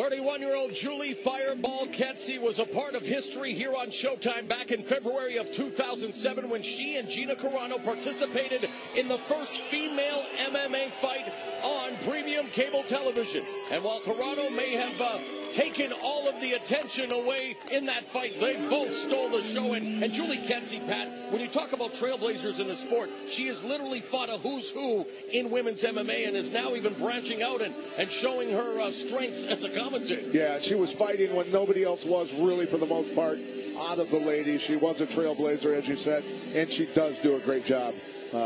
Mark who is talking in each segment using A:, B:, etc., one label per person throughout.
A: 31-year-old Julie Fireball Kedzie was a part of history here on Showtime back in February of 2007 when she and Gina Carano participated in the first female MMA fight on premium cable television. And while Carano may have taken all of the attention away in that fight, they both stole the show. And Julie Kedzie, Pat, when you talk about trailblazers in the sport, she has literally fought a who's who in women's MMA and is now even branching out and showing her strengths as a commentator.
B: Yeah, she was fighting when nobody else was, really, for the most part, out of the ladies. She was a trailblazer, as you said, and she does do a great job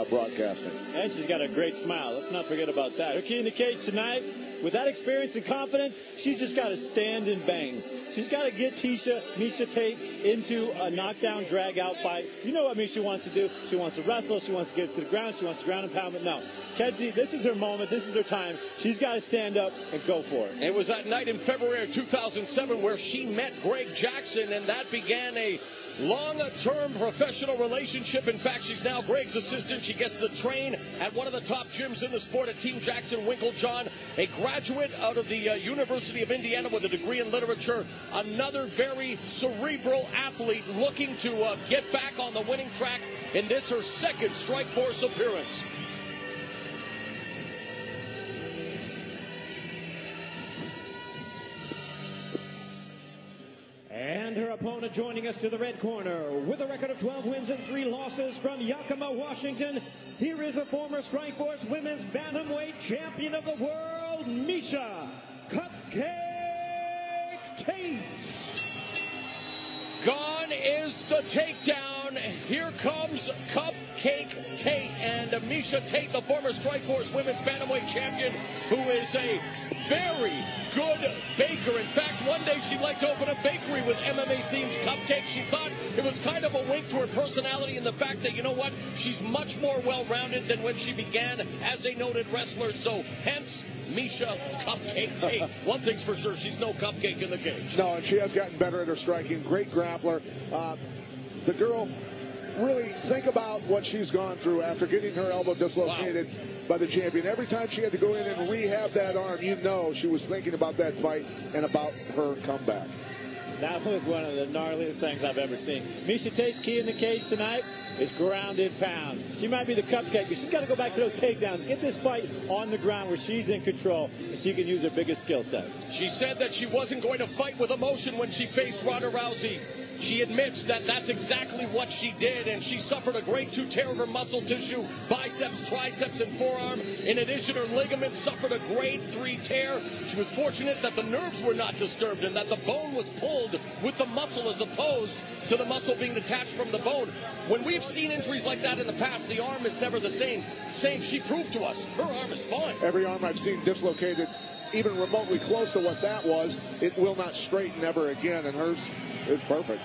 B: broadcasting.
C: And she's got a great smile. Let's not forget about that. Her key in the cage tonight, with that experience and confidence, she's just got to stand and bang. She's got to get Miesha Tate into a knockdown, drag-out fight. You know what Miesha wants to do. She wants to wrestle. She wants to get to the ground. She wants to ground and pound. But no, Kedzie, this is her moment. This is her time. She's got to stand up and go for it.
A: It was that night in February of 2007 where she met Greg Jackson, and that began a long-term professional relationship. In fact, she's now Greg's assistant. She gets to train at one of the top gyms in the sport at Team Jackson Winklejohn, a graduate out of the University of Indiana with a degree in literature. Another very cerebral athlete looking to get back on the winning track in this, her second Strikeforce appearance.
D: And her opponent joining us to the red corner with a record of 12 wins and 3 losses from Yakima, Washington. Here is the former Strikeforce Women's Bantamweight Champion of the World, Miesha Cupcake Tate.
A: Gone is the takedown. Here comes Cupcake Tate. And Miesha Tate, the former Strikeforce Women's Bantamweight Champion, who is a very good baker. In fact, one day she'd like to open a bakery with MMA-themed cupcakes. She thought it was kind of a wink to her personality and the fact that, you know what, she's much more well-rounded than when she began as a noted wrestler. So, hence, Miesha Cupcake Tate. One thing's for sure, she's no cupcake in the cage.
B: No, and she has gotten better at her striking. Great grappler. The girl, really think about what she's gone through after getting her elbow dislocated by the champion. Every time she had to go in and rehab that arm, you know she was thinking about that fight and about her comeback.
C: That was one of the gnarliest things I've ever seen. Miesha Tate's key in the cage tonight is ground and pound. She might be the cupcake, but she's got to go back to those takedowns. Get this fight on the ground where she's in control and she can use her biggest skill set.
A: She said that she wasn't going to fight with emotion when she faced Ronda Rousey. She admits that that's exactly what she did, and she suffered a grade 2 tear of her muscle tissue, biceps, triceps, and forearm. In addition, her ligaments suffered a grade 3 tear. She was fortunate that the nerves were not disturbed and that the bone was pulled with the muscle as opposed to the muscle being detached from the bone. When we've seen injuries like that in the past, the arm is never the same. She proved to us her arm is fine.
B: Every arm I've seen dislocated, even remotely close to what that was, it will not straighten ever again, and hers is perfect.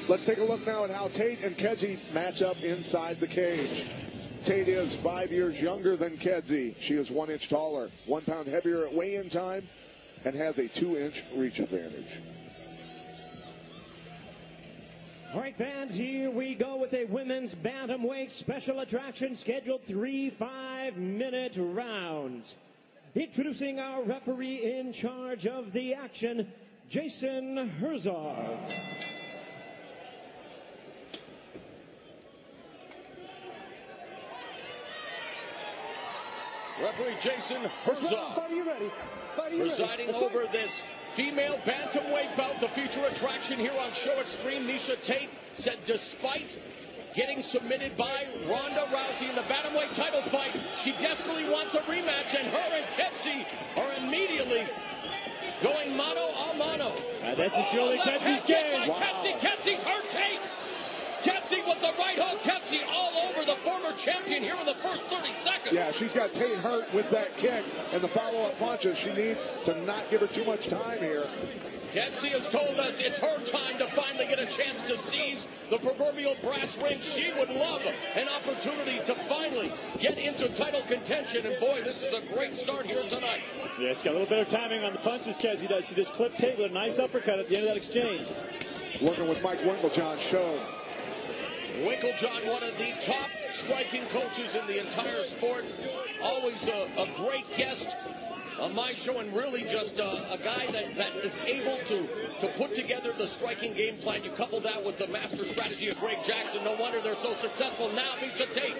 B: Let's take a look now at how Tate and Kedzie match up inside the cage. Tate is 5 years younger than Kedzie. She is 1 inch taller, 1 pound heavier at weigh-in time, and has a 2-inch reach advantage.
D: All right, fans, here we go with a women's bantamweight special attraction scheduled 3 5-minute rounds. Introducing our referee in charge of the action, Jason Herzog.
A: Referee Jason Herzog, presiding over this female bantamweight bout, the future attraction here on Show Extreme. Miesha Tate said despite getting submitted by Ronda Rousey in the bantamweight title fight, she desperately wants a rematch, and her and Kedzie are immediately going mano a mano.
C: This is Julie Kedzie's game.
A: Wow. Kedzie's hurt Tate. Kedzie with the right hook. Kedzie all over the former champion here in the first 30 seconds.
B: Yeah, she's got Tate hurt with that kick and the follow-up punches. She needs to not give her too much time here.
A: Kedzie has told us it's her time to finally get a chance to seize the proverbial brass ring. She would love an opportunity to finally get into title contention. And boy, this is a great start here tonight.
C: Yeah, she's got a little better timing on the punches, Kedzie does. She just clipped Tate with a nice uppercut at the end of that exchange.
B: Working with Mike Winklejohn showed.
A: Winklejohn, one of the top striking coaches in the entire sport. Always a great guest Miesha, and really just a guy that is able to put together the striking game plan. You couple that with the master strategy of Greg Jackson. No wonder they're so successful. Now Miesha Tate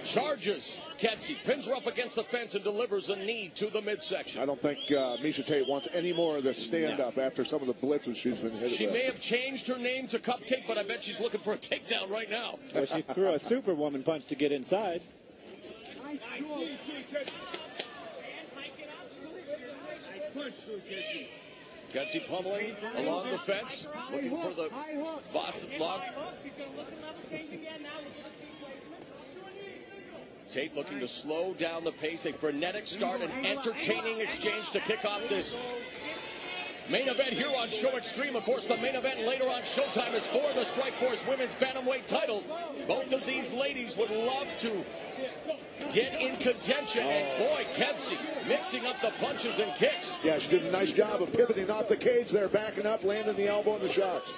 A: charges Kedzie, pins her up against the fence, and delivers a knee to the midsection.
B: I don't think Miesha Tate wants any more of this stand-up after some of the blitzes she's been hit.
A: She may have changed her name to Cupcake, but I bet she's looking for a takedown right now.
C: Well, she threw a superwoman punch to get inside.
A: Kedzie pummeling along the fence, looking for the boss log. Tate looking to slow down the pace, a frenetic start, an entertaining exchange to kick off this main event here on Show Extreme. Of course, the main event later on Showtime is for the Strikeforce Women's Bantamweight title. Both of these ladies would love to get in contention, and boy, Kedzie mixing up the punches and kicks.
B: Yeah, she did a nice job of pivoting off the cage there, backing up, landing the elbow and the shots.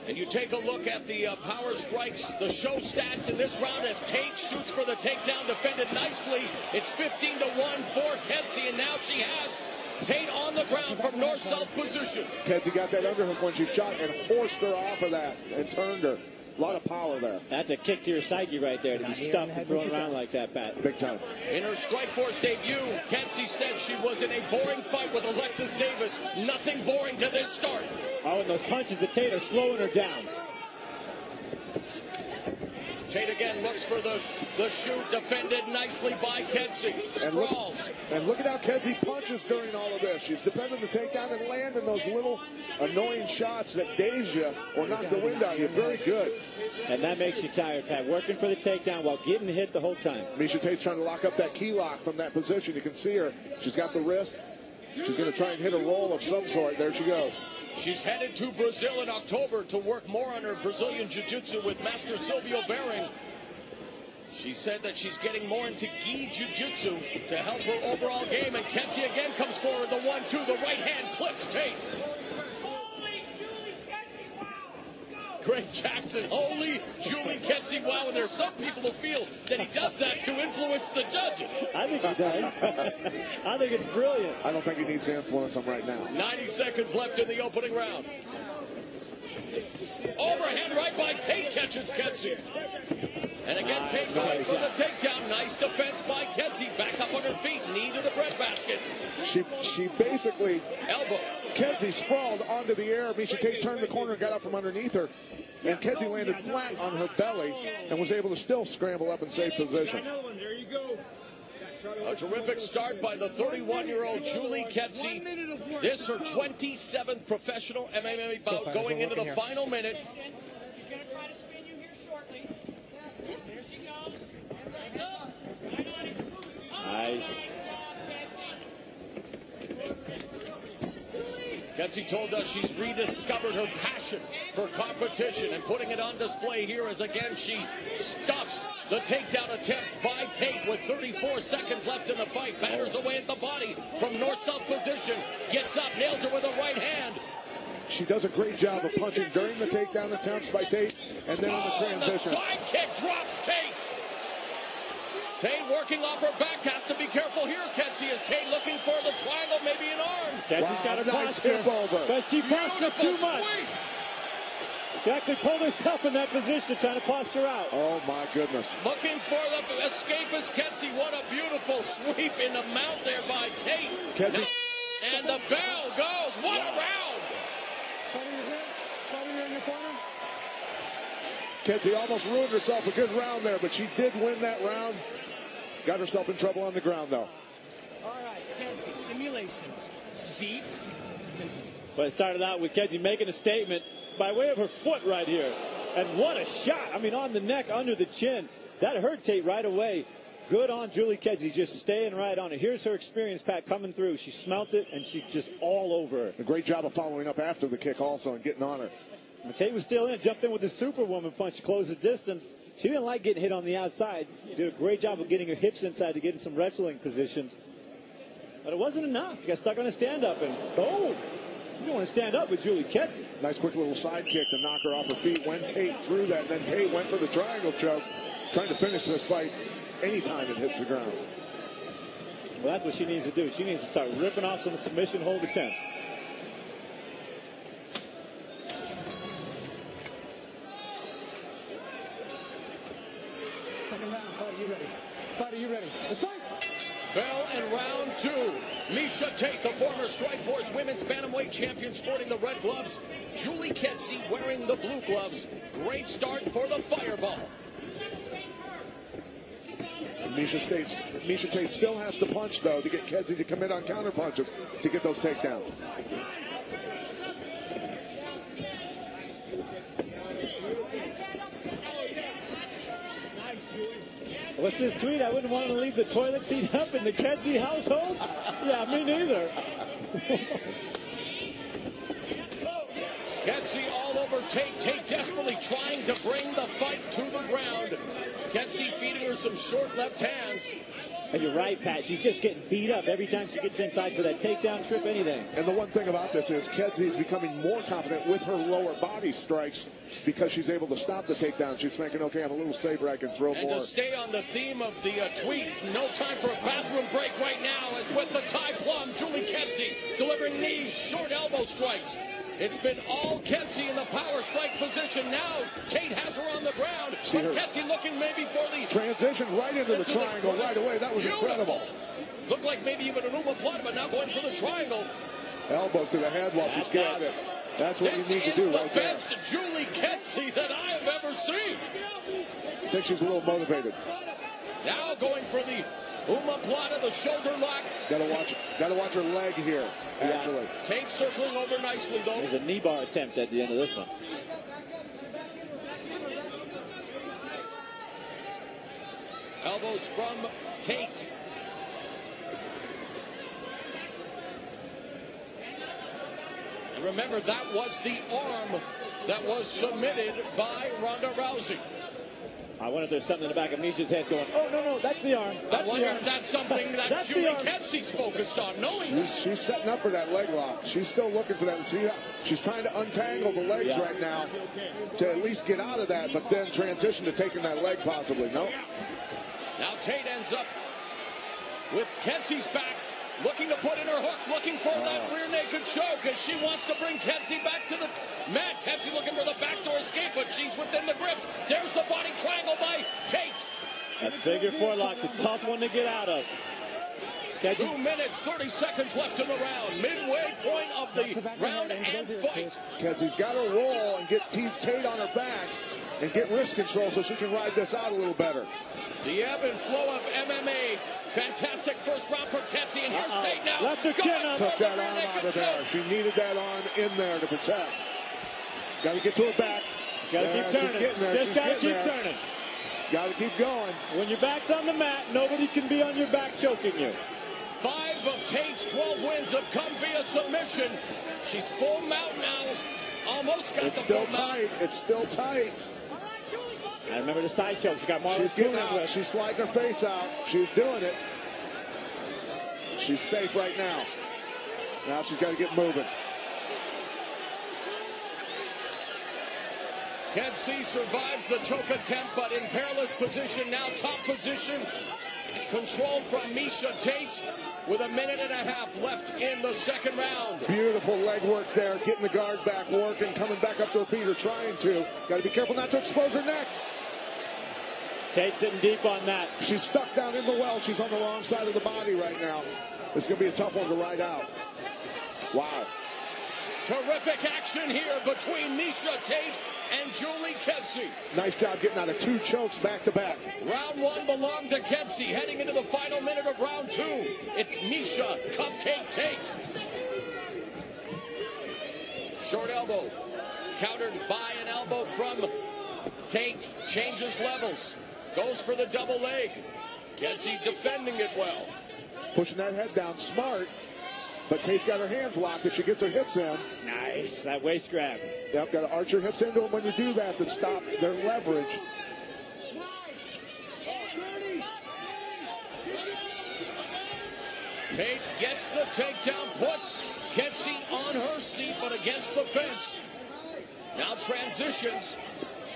A: And you take a look at the power strikes, the show stats in this round as Tate shoots for the takedown, defended nicely. It's 15-1 for Kedzie, and now she has Tate on the ground from north-south position.
B: Kedzie got that underhook when she shot and forced her off of that and turned her. A lot of power there.
C: That's a kick to your psyche right there, to be stuffed and thrown around like that, Pat.
B: Big time.
A: In her Strikeforce debut, Kedzie said she was in a boring fight with Alexis Davis. Nothing boring to this start.
C: Oh, and those punches at Tate are slowing her down.
A: Tate again looks for the shoot, defended nicely by Kedzie. Sprawls.
B: And look at how Kedzie punches during all of this. She's defending the takedown and landing those little annoying shots that daze you or knock the wind out of you. Very good.
C: And that makes you tired, Pat. Working for the takedown while getting hit the whole time.
B: Miesha Tate's trying to lock up that key lock from that position. You can see her. She's got the wrist. She's going to try and hit a roll of some sort. There she goes.
A: She's headed to Brazil in October to work more on her Brazilian Jiu-Jitsu with Master Silvio Bering. She said that she's getting more into gi Jiu-Jitsu to help her overall game. And Kedzie again comes forward, the 1-2, the right hand clips Tate. Greg Jackson, holy Julie Kedzie, wow. And there's some people who feel that he does that to influence the judges.
C: I think he does. I think it's brilliant.
B: I don't think he needs to influence them right now.
A: 90 seconds left in the opening round. Overhand right by Tate catches Kedzie. And again, Tate going for the takedown. Nice defense by Kedzie. Back up on her feet, knee to the breadbasket.
B: She basically...
A: Elbow.
B: Kedzie sprawled onto the air. Miesha Tate turned the corner and got up from underneath her. And Kedzie landed flat on her belly and was able to still scramble up and save position.
A: A terrific start by the 31-year-old Julie Kedzie. This her 27th professional MMA bout going into the final minute.
E: She's going to try to spin you here shortly. There she goes.
C: Nice.
A: Kedzie told us she's rediscovered her passion for competition and putting it on display here as again she stuffs the takedown attempt by Tate with 34 seconds left in the fight. Batters away at the body from north-south position. Gets up, nails her with a right hand.
B: She does a great job of punching during the takedown attempts by Tate and then on the transition.
A: The side kick drops Tate. Tate working off her back, has to be careful here. Kedzie is Tate looking for the triangle, maybe an arm.
C: Kedie's got her
B: nice
C: posture,
B: tip over.
C: but she pressed her too much.
A: Sweep.
C: She actually pulled herself in that position, trying to posture out.
B: Oh, my goodness.
A: Looking for the escapist Kedzie. What a beautiful sweep in the mount there by Tate.
B: Kedzie.
A: And the bell goes. What a round.
B: Kedzie almost ruined herself a good round there, but she did win that round. Got herself in trouble on the ground, though.
E: All right, Kedzie, simulations. Deep.
C: But it started out with Kedzie making a statement by way of her foot right here. And what a shot. I mean, on the neck, under the chin. That hurt Tate right away. Good on Julie Kedzie, just staying right on it. Here's her experience, Pat, coming through. She smelt it, and she's just all over her.
B: A great job of following up after the kick also and getting on her.
C: Tate was still in, jumped in with the superwoman punch to close the distance. She didn't like getting hit on the outside. Did a great job of getting her hips inside to get in some wrestling positions. But it wasn't enough. She got stuck on a stand-up, and boom! You don't want to stand up with Julie Kedzie.
B: Nice quick little side kick to knock her off her feet when Tate threw that. Then Tate went for the triangle choke, trying to finish this fight anytime it hits the ground.
C: Well, that's what she needs to do. She needs to start ripping off some submission hold attempts.
D: Second round. Fighter, you ready? Fighter, you ready? Let's fight!
A: Bell in round 2. Miesha Tate, the former Strikeforce women's bantamweight champion, sporting the red gloves. Julie Kedzie wearing the blue gloves. Great start for the Fireball.
B: Miesha Tate still has to punch, though, to get Kedzie to commit on counter punches to get those takedowns.
C: What's this tweet? I wouldn't want to leave the toilet seat up in the Kedzie household? Yeah, me neither.
A: Kedzie all over Tate. Tate desperately trying to bring the fight to the ground. Kedzie feeding her some short left hands.
C: And you're right, Pat. She's just getting beat up every time she gets inside for that takedown, trip, anything.
B: And the one thing about this is Kedzie is becoming more confident with her lower body strikes because she's able to stop the takedown. She's thinking, okay, I'm a little safer. I can throw
A: and
B: more.
A: And to stay on the theme of the tweet, no time for a bathroom break right now, as with the Thai plum, Julie Kedzie delivering knees, short elbow strikes. It's been all Kedzie in the power strike position. Now Tate has her on the ground.
B: See
A: but
B: her
A: Kedzie looking maybe for the
B: transition right into the triangle right away. That was incredible.
A: Looked like maybe even an omoplata, but now going for the triangle.
B: Elbows to the head while she's got it. That's what you need to do right there.
A: This is the best Julie Kedzie that I have ever seen.
B: I think she's a little motivated.
A: Now going for the omoplata, the shoulder lock.
B: Gotta watch her leg here, actually.
A: Tate circling over nicely, though.
C: There's a knee bar attempt at the end of this one.
A: Elbows from Tate. And remember, that was the arm that was submitted by Ronda Rousey.
C: I wonder if there's something in the back of Miesha's head going, oh, no, that's the arm.
A: I wonder if that's something that Julie Kedzie's focused on, knowing
B: she's setting up for that leg lock. She's still looking for that. See, she's trying to untangle the legs right now to at least get out of that, but then transition to taking that leg possibly. No.
A: Now Tate ends up with Kedzie's back, looking to put in her hooks, looking for that rear naked choke as she wants to bring Kedzie back to the mat. Kedzie looking for the backdoor escape, but she's within the grips. There's the body triangle by Tate.
C: That figure four lock's a tough one to get out of. Kedzie.
A: 2 minutes, 30 seconds left in the round. Midway point of the round and fight.
B: Kedzie's got to roll and get Tate on her back and get wrist control so she can ride this out a little better.
A: The ebb and flow of MMA. Fantastic first round for Kedzie, and here's Tate now.
C: Left her chin up.
B: Took that arm out of there. She needed that arm in there to protect. Got to get to her back.
C: Got to keep turning.
B: She's getting there.
C: Just got to keep turning.
B: Got to keep going.
C: When your back's on the mat, nobody can be on your back choking you.
A: 5 of Tate's 12 wins have come via submission. She's full mount now. Almost got
B: it's
A: the
B: still
A: full
B: tight.
A: mount.
B: It's still tight.
C: I remember the side choke. She got more.
B: She's getting out. She's sliding her face out. She's doing it. She's safe right now. Now she's got to get moving.
A: Kedzie survives the choke attempt, but in perilous position now. Top position. Controlled from Miesha Tate with 1.5 minutes left in the second round.
B: Beautiful leg work there. Getting the guard back, working, coming back up to her feet or trying to. Got to be careful not to expose her neck.
C: Tate sitting deep on that.
B: She's stuck down in the well. She's on the wrong side of the body right now. It's going to be a tough one to ride out. Wow.
A: Terrific action here between Miesha Tate and Julie Kedzie.
B: Nice job getting out of 2 chokes back to back.
A: Round 1 belonged to Kedzie. Heading into the final minute of round 2, it's Miesha Cupcake Tate. Short elbow, countered by an elbow from Tate. Changes levels, goes for the double leg. Kedzie defending it well.
B: Pushing that head down smart. But Tate's got her hands locked if she gets her hips in.
C: Nice, that waist grab.
B: Yep, got to arch your hips into them when you do that to stop their leverage.
A: Tate gets the takedown, puts Kedzie on her seat, but against the fence. Now transitions.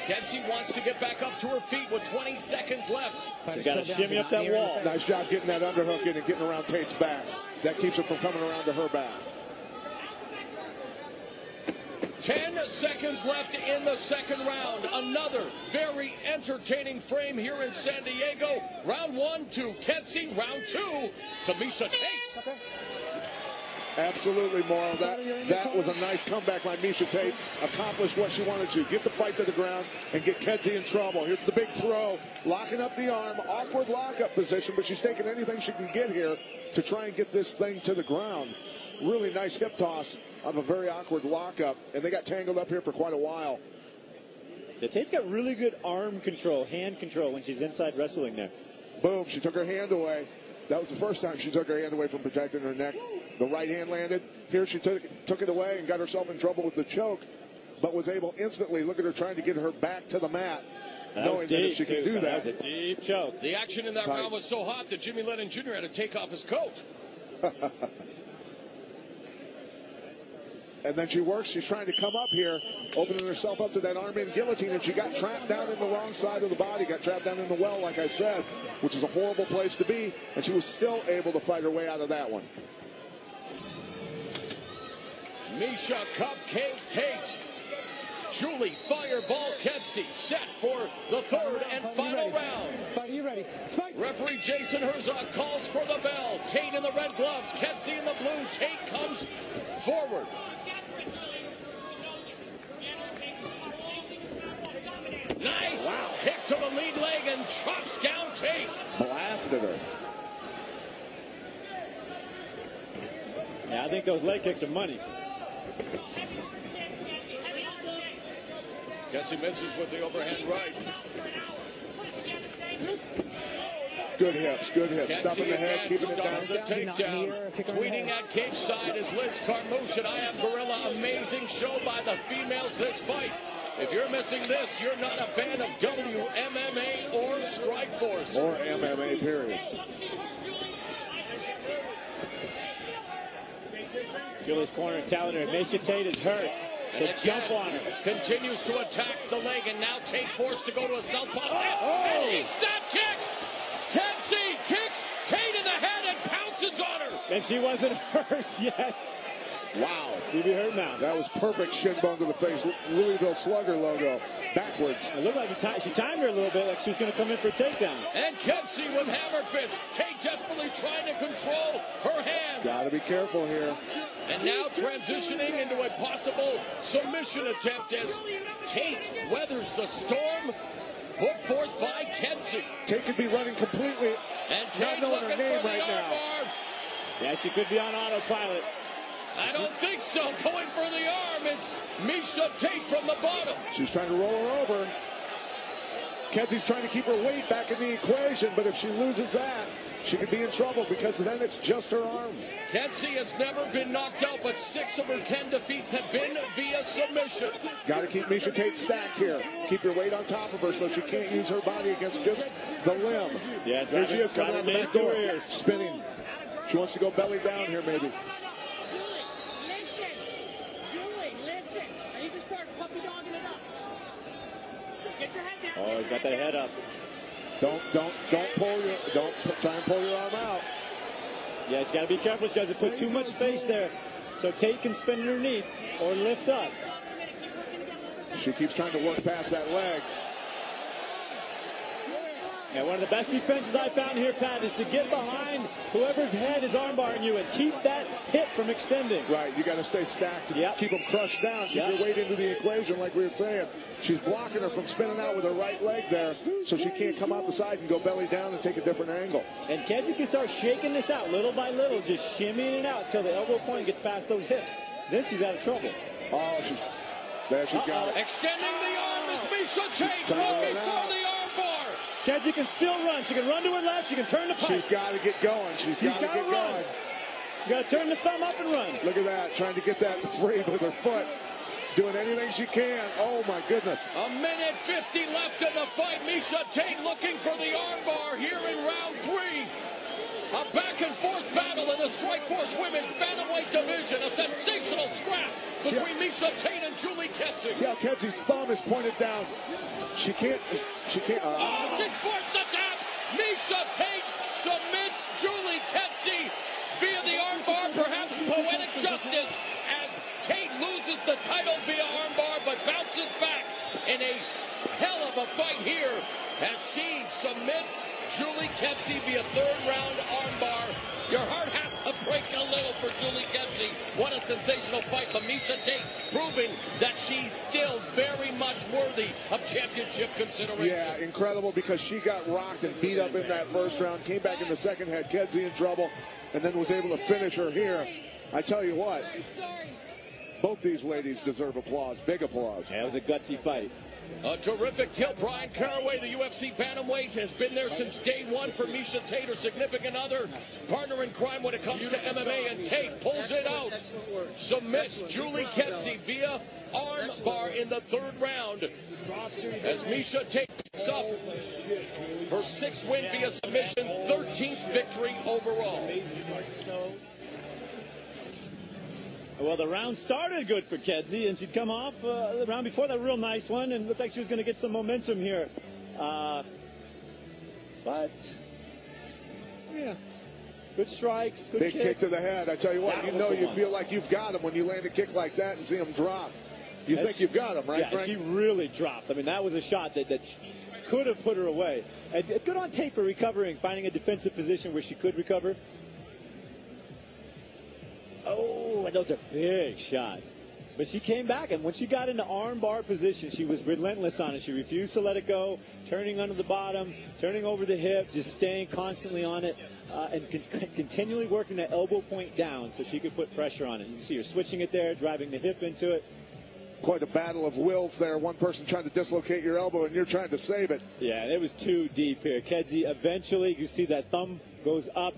A: Kedzie wants to get back up to her feet with 20 seconds left.
C: She's got to shimmy up that wall.
B: Nice job getting that underhook in and getting around Tate's back. That keeps her from coming around to her back.
A: 10 seconds left in the second round. Another very entertaining frame here in San Diego. Round 1 to Kedzie. Round 2 to Miesha Tate.
B: Absolutely, Morrow. That was a nice comeback by Miesha Tate. Accomplished what she wanted to. Get the fight to the ground and get Kedzie in trouble. Here's the big throw. Locking up the arm. Awkward lockup position, but she's taking anything she can get here to try and get this thing to the ground. Really nice hip toss out of a very awkward lockup. And they got tangled up here for quite a while.
C: Yeah, Tate's got really good arm control, hand control when she's inside wrestling there.
B: Boom. She took her hand away. That was the first time she took her hand away from protecting her neck. The right hand landed. Here she took it away and got herself in trouble with the choke, but was able instantly, look at her trying to get her back to the mat, knowing that if she could do that.
C: That was a deep choke.
A: The action in that round was so hot that Jimmy Lennon Jr. had to take off his coat.
B: And then she works. She's trying to come up here, opening herself up to that arm in guillotine, and she got trapped down in the wrong side of the body, got trapped down in the well, like I said, which is a horrible place to be, and she was still able to fight her way out of that one.
A: Miesha Cupcake Tate. Julie Fireball Kedzie set for the third and final round.
D: Are you ready?
A: Referee Jason Herzog calls for the bell. Tate in the red gloves, Kedzie in the blue. Tate comes forward. Nice kick to the lead leg and chops down Tate.
B: Blasted her.
C: Yeah, I think those leg kicks are money.
A: Kedzie misses with the overhand right.
B: Good hips, good hips. Stuffing the head, keeping it down.
A: The takedown. Tweeting at cage side is Liz Carmouche, and I am Gorilla. Amazing show by the females this fight. If you're missing this, you're not a fan of WMMA or Strikeforce.
B: Or MMA, period.
C: Julie's corner talented. Miesha Tate is hurt. The jump on her.
A: Continues to attack the leg, and now Tate forced to go to a southpaw.
B: Oh.
A: And eats that kick. Kedzie kicks Tate in the head and pounces on her.
C: And she wasn't hurt yet.
B: Wow.
C: She'd be hurt now.
B: That was perfect shin bone to the face. Louisville Slugger logo. Backwards.
C: It looked like she timed her a little bit, like she was going to come in for a takedown.
A: And Kedzie with hammer fist. Tate desperately trying to control her hands.
B: Got to be careful here.
A: And now transitioning into a possible submission attempt as Tate weathers the storm put forth by Kedzie.
B: Tate could be running completely,
A: and Tate
B: not knowing her name right now.
C: Yeah, she could be on autopilot.
A: I don't think so. Going for the arm is Miesha Tate from the bottom.
B: She's trying to roll her over. Kedzie's trying to keep her weight back in the equation, but if she loses that, she could be in trouble because then it's just her arm.
A: Kedzie has never been knocked out, but 6 of her 10 defeats have been via submission.
B: Got to keep Miesha Tate stacked here. Keep your weight on top of her so she can't use her body against just the limb.
C: Yeah,
B: here she is coming out the back door, spinning. She wants to go belly down here, maybe.
C: Oh, he's got that head up.
B: Don't try and pull your arm out.
C: Yeah, she's got to be careful. She doesn't put too much space there, so Tate can spin underneath or lift up.
B: She keeps trying to work past that leg.
C: And one of the best defenses I found here, Pat, is to get behind whoever's head is armbarring you and keep that hip from extending.
B: Right, you got to stay stacked.
C: Yep.
B: Keep them crushed down. Keep your weight into the equation, like we were saying. She's blocking her from spinning out with her right leg there, so she can't come out the side and go belly down and take a different angle.
C: And Kedzie can start shaking this out little by little, just shimmying it out until the elbow point gets past those hips. Then she's out of trouble.
B: Oh, she's got it.
A: Extending the arm is Miesha Tate, looking for the arm bar.
C: Kedzie can still run. She can run to her left. She can turn the pipe.
B: She's got to get going. She's got to get going.
C: She's got to turn the thumb up and run.
B: Look at that, trying to get that free with her foot. Doing anything she can. Oh, my goodness.
A: A minute 50 left in the fight. Miesha Tate looking for the arm bar here in round 3. A back-and-forth battle in the Strikeforce Women's Bantamweight division. A sensational scrap between Miesha Tate and Julie Kedzie.
B: See how Kedzie's thumb is pointed down. She can't.
A: She's forced to tap. Miesha Tate submits Julie Kedzie via the armbar. Perhaps poetic justice as Tate loses the title via armbar, but bounces back in a hell of a fight here as she submits Julie Kedzie via third-round armbar. Your heart has to break a little for Julie Kedzie. What a sensational fight. But Miesha Tate proving that she's still very much worthy of championship consideration.
B: Yeah, incredible, because she got rocked and beat up in that first round, came back in the second, had Kedzie in trouble, and then was able to finish her here. I tell you what, both these ladies deserve applause, big applause.
C: Yeah, it was a gutsy fight.
A: A terrific kill. Brian Caraway, the UFC bantamweight, has been there since day one for Miesha Tate, her significant other, partner in crime when it comes to MMA, and Tate pulls it out, submits Julie Kedzie via arm bar in the third round as Miesha Tate picks up her 6th win via submission, 13th victory overall.
C: Well, the round started good for Kedzie, and she'd come off the round before that real nice one, and looked like she was going to get some momentum here. But, yeah, good strikes, good
B: Big
C: kicks.
B: kick to the head. I tell you what, you feel like you've got him when you land a kick like that and see him drop. You think you've got him, right,
C: Yeah,
B: Frank?
C: she really dropped. I mean, that was a shot that could have put her away. And good on Tate for recovering, finding a defensive position where she could recover. Oh, and those are big shots. But she came back, and when she got into armbar position, she was relentless on it. She refused to let it go, turning under the bottom, turning over the hip, just staying constantly on it, and continually working that elbow point down so she could put pressure on it. You can see her switching it there, driving the hip into it.
B: Quite a battle of wills there. One person trying to dislocate your elbow, and you're trying to save it.
C: Yeah, it was too deep here. Kedzie eventually, you see that thumb goes up.